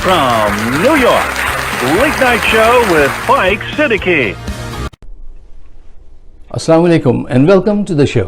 from New York, Late Night Show with Mike Siddiqui. Assalamu alaikum and welcome to the show.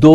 2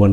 1।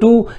2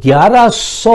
1100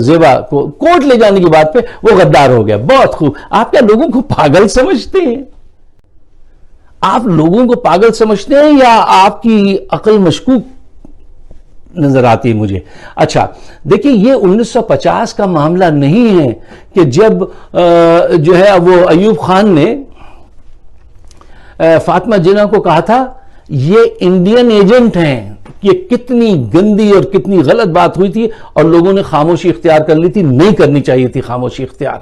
زیبا کو court لے جانے کی بات پہ وہ غدار ہو گیا. بہت خوب. آپ کیا لوگوں کو پاگل سمجھتے ہیں؟ آپ لوگوں کو پاگل سمجھتے ہیں یا آپ کی عقل مشکوک نظر آتی ہے مجھے؟ اچھا دیکھیں، یہ 1950 کا معاملہ نہیں ہے کہ جب جو ہے وہ ایوب خان نے فاطمہ جناح کو کہا تھا یہ انڈین ایجنٹ ہیں. یہ کتنی گندی اور کتنی غلط بات ہوئی تھی اور لوگوں نے خاموشی اختیار کر لی تھی. نہیں کرنی چاہیے تھی خاموشی اختیار.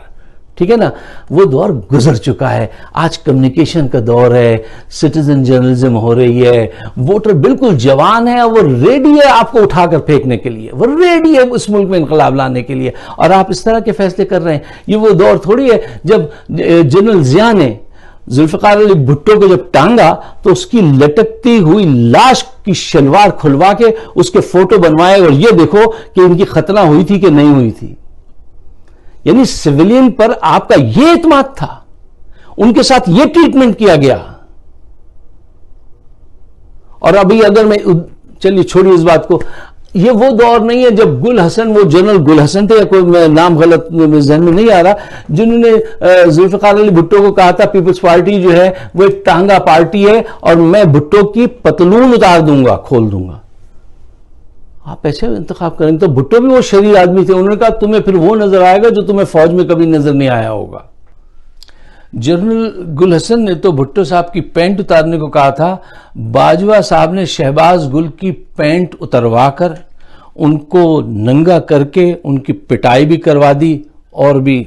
ٹھیک ہے نا؟ وہ دور گزر چکا ہے. آج کمیونیکیشن کا دور ہے، سٹیزن جرنلزم ہو رہی ہے. ووٹر بالکل جوان ہے اور وہ ریڈی ہے آپ کو اٹھا کر پھینکنے کے لیے، وہ ریڈی ہے اس ملک میں انقلاب لانے کے لیے، اور آپ اس طرح کے فیصلے کر رہے ہیں. یہ وہ دور تھوڑی ہے جب جنرل ضیاء نے ذوالفقار علی بھٹو کو جب ٹانگا تو اس کی لٹکتی ہوئی لاش کی شلوار کھلوا کے اس کے فوٹو بنوائے اور یہ دیکھو کہ ان کی ختنہ ہوئی تھی کہ نہیں ہوئی تھی. یعنی سویلین پر آپ کا یہ اعتماد تھا، ان کے ساتھ یہ ٹریٹمنٹ کیا گیا. اور ابھی اگر میں چلیے چھوڑیے اس بات کو، یہ وہ دور نہیں ہے جب گل حسن، وہ جنرل گل حسن تھے یا کوئی نام غلط ذہن میں نہیں آ رہا، جنہوں نے ذوالفقار علی بھٹو کو کہا تھا پیپلز پارٹی جو ہے وہ ایک ٹانگا پارٹی ہے اور میں بھٹو کی پتلون اتار دوں گا، کھول دوں گا. آپ ایسے انتخاب کریں گے تو بھٹو بھی وہ شریر آدمی تھے. انہوں نے کہا تمہیں پھر وہ نظر آئے گا جو تمہیں فوج میں کبھی نظر نہیں آیا ہوگا. جنرل گل حسن نے تو بھٹو صاحب کی پینٹ اتارنے کو کہا تھا. باجوہ صاحب نے شہباز گل کی پینٹ اتروا کر ان کو ننگا کر کے ان کی پٹائی بھی کروا دی اور بھی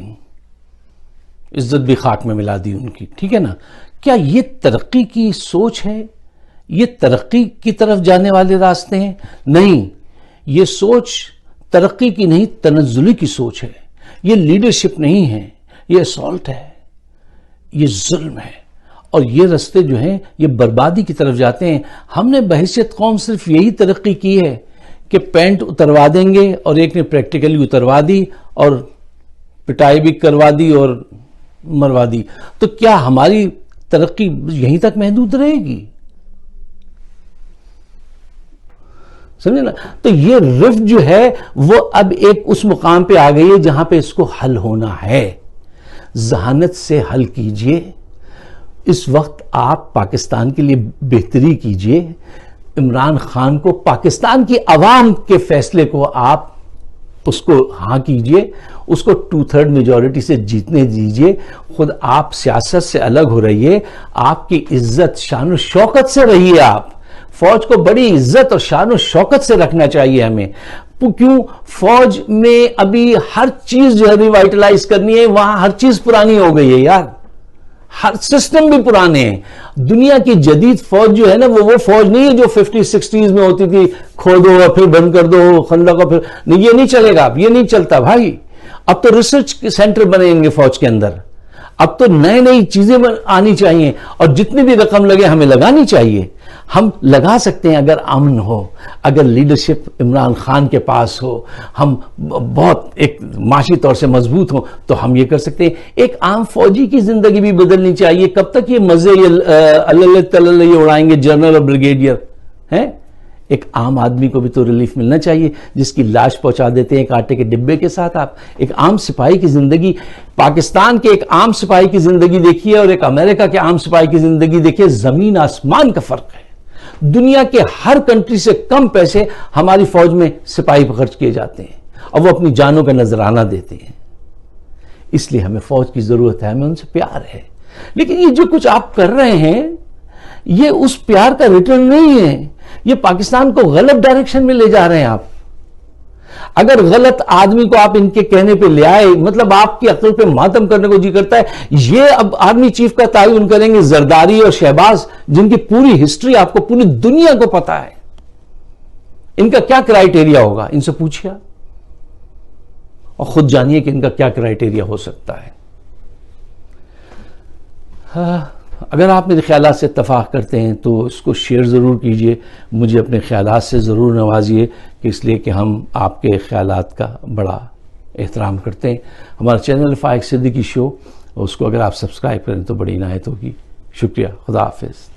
عزت بھی خاک میں ملا دی ان کی. ٹھیک ہے نا؟ کیا یہ ترقی کی سوچ ہے؟ یہ ترقی کی طرف جانے والے راستے ہیں؟ نہیں، یہ سوچ ترقی کی نہیں، تنزلی کی سوچ ہے. یہ لیڈرشپ نہیں ہے، یہ اسالٹ ہے، یہ ظلم ہے. اور یہ رستے جو ہیں یہ بربادی کی طرف جاتے ہیں. ہم نے بحیثیت قوم صرف یہی ترقی کی ہے کہ پینٹ اتروا دیں گے، اور ایک نے پریکٹیکلی اتروا دی اور پٹائی بھی کروا دی اور مروا دی. تو کیا ہماری ترقی یہیں تک محدود رہے گی؟ سمجھے نا؟ تو یہ رفت جو ہے وہ اب ایک اس مقام پہ آ گئی ہے جہاں پہ اس کو حل ہونا ہے. ذہانت سے حل کیجئے. اس وقت آپ پاکستان کے لیے بہتری کیجئے. عمران خان کو، پاکستان کی عوام کے فیصلے کو آپ اس کو ہاں کیجئے، اس کو 2/3 میجورٹی سے جیتنے دیجئے. خود آپ سیاست سے الگ ہو رہیے. آپ کی عزت شان و شوکت سے رہیے. آپ فوج کو بڑی عزت اور شان و شوکت سے رکھنا چاہیے ہمیں. کیوں؟ فوج میں ابھی ہر چیز جو ہے ریوائٹلائز کرنی ہے. وہاں ہر چیز پرانی ہو گئی ہے یار، ہر سسٹم بھی پرانے ہیں. دنیا کی جدید فوج جو ہے نا وہ فوج نہیں ہے جو 50-60s میں ہوتی تھی، کھودو اور پھر بند کر دو خندق اور پھر نہیں. یہ نہیں چلے گا، یہ نہیں چلتا بھائی. اب تو ریسرچ سینٹر بنیں گے فوج کے اندر. اب تو نئی چیزیں آنی چاہیے اور جتنی بھی رقم لگے ہمیں لگانی چاہیے. ہم لگا سکتے ہیں اگر امن ہو، اگر لیڈرشپ عمران خان کے پاس ہو، ہم بہت ایک معاشی طور سے مضبوط ہوں تو ہم یہ کر سکتے ہیں. ایک عام فوجی کی زندگی بھی بدلنی چاہیے. کب تک یہ مزے اللہ تلل یہ اڑائیں گے جنرل اور بریگیڈیئر ہیں؟ ایک عام آدمی کو بھی تو ریلیف ملنا چاہیے جس کی لاش پہنچا دیتے ہیں ایک آٹے کے ڈبے کے ساتھ. آپ ایک عام سپاہی کی زندگی، پاکستان کے ایک عام سپاہی کی زندگی دیکھیے اور ایک امریکہ کے عام سپاہی کی زندگی دیکھیے. زمین آسمان کا فرق ہے. دنیا کے ہر کنٹری سے کم پیسے ہماری فوج میں سپاہی پر خرچ کیے جاتے ہیں اور وہ اپنی جانوں کا نذرانہ دیتے ہیں. اس لیے ہمیں فوج کی ضرورت ہے، ہمیں ان سے پیار ہے. لیکن یہ جو کچھ آپ کر رہے ہیں یہ اس پیار کا ریٹرن نہیں ہے. یہ پاکستان کو غلط ڈائریکشن میں لے جا رہے ہیں آپ. اگر غلط آدمی کو آپ ان کے کہنے پہ لے آئے، مطلب آپ کی عقل پہ ماتم کرنے کو جی کرتا ہے. یہ اب آرمی چیف کا تعین کریں گے زرداری اور شہباز، جن کی پوری ہسٹری آپ کو پوری دنیا کو پتا ہے. ان کا کیا کرائیٹیریا ہوگا؟ ان سے پوچھیا اور خود جانیے کہ ان کا کیا کرائیٹیریا ہو سکتا ہے. اگر آپ میرے خیالات سے اتفاق کرتے ہیں تو اس کو شیئر ضرور کیجئے. مجھے اپنے خیالات سے ضرور نوازیے، کہ اس لیے کہ ہم آپ کے خیالات کا بڑا احترام کرتے ہیں. ہمارا چینل فائق صدیقی شو، اس کو اگر آپ سبسکرائب کریں تو بڑی عنایت ہوگی. شکریہ. خدا حافظ.